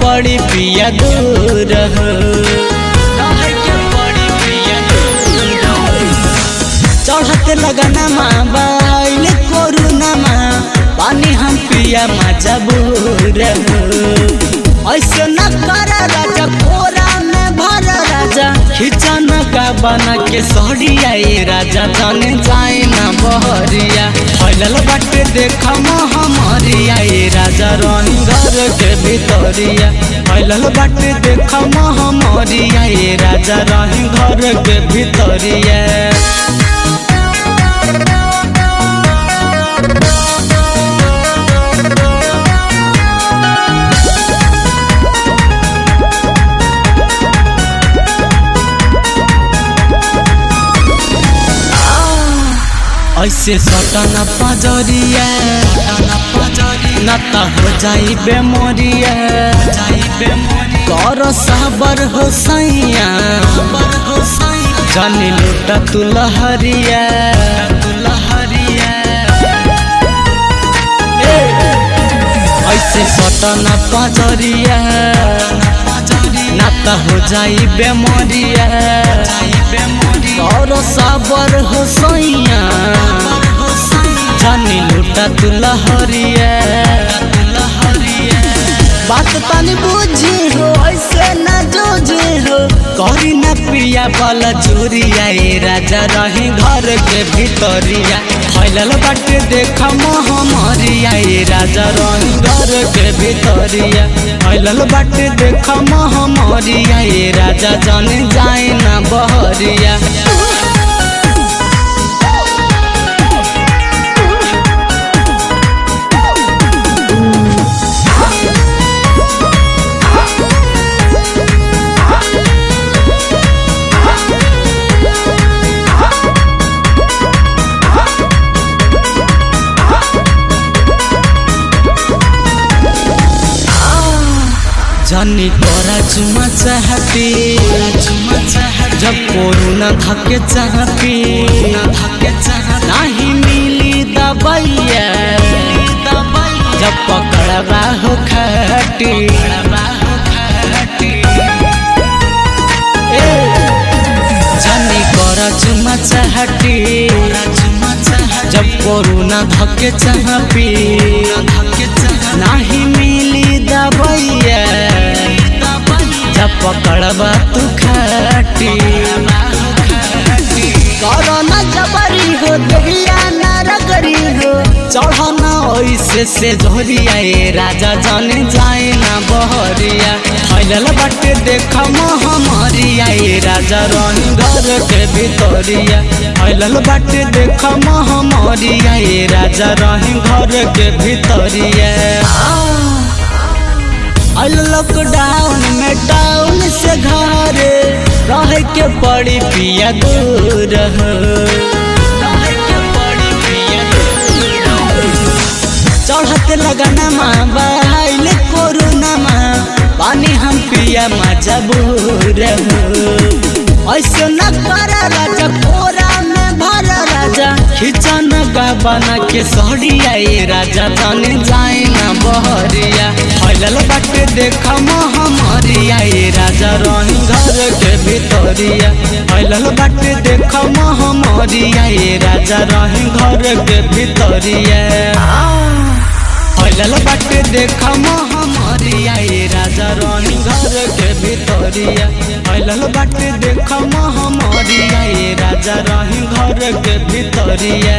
पड़ी पिया दूर हो, रहे के पड़ी पिया दूर हो। चढ़ते लगना माँ बाइल कोरोना माँ पानी हम पिया मजबूर हो। ऐसे न कर राजा कोरा में भर राजा खिचन का बना के सड़िया राजा जाने जाए ना बहरिया फैलल बाटे देखा हमारिया राजा रही घर के भितरिया फैलल बाटे देखा हमारिया राजा रही घर के भितरिया। ऐसे सटना पजरिया न त हो जाई बेमोरिया कर सबर हो सैया जानी लुटा तू लहरिया ऐसे सटना पजरिया न त हो जाई बेमोरिया कर सबर हो सैया जानी लुटा तू लहरिया। बात तनी बुझी हो ऐसे न जोझे हो करी न पिया बल चोरिया राजा रही घर के भितरिया फैलल बाटे देखा हमारिया राजा रही घर के भितरिया फैलल बाटे देखा हमारिया राजा जाने जाए ना बहरिया। जानी तोरा चुमा चाहती जब कोरोना धके चाहती नहीं मिली दबैया जब पकड़वा हो खटी जानी तोरा चुमा चाहती जब कोरोना धके चाहती नहीं मिली दबैया जब पकड़वा तू खाटी करना जबरी हो दहिया ना रगरी हो चढ़ना ऐसे से झोरिया राजा जाने जाए ना बहरिया फैलल बाटे देखा हमारिया राजा रही घर के भितरिया फैलल बाटे देखा हमारिया राजा रही घर के भितरिया। लॉकडाउन में टाउन से घर रहे के पड़ी पिया दूर हो, रहे के पड़ी पिया दूर हो। चढ़ते लगना माँ बाइल कोरोना माँ पानी हम पिया मजबूर हो। ऐसे न कर राजा कोरा में भर राजा खिचन का बना के सड़िया राजा जाने जाए ना बहरिया फैलल बाटे देखा हमारिया राजा रही घर के भितरिया फैलल बाटे देखा हमारिया राजा रही घर के भितरिया फैलल बाटे देखा हमारिया राजा रही घर के भितरिया फैलल बाटे देखा हमारिया राजा रही घर के भितरिया।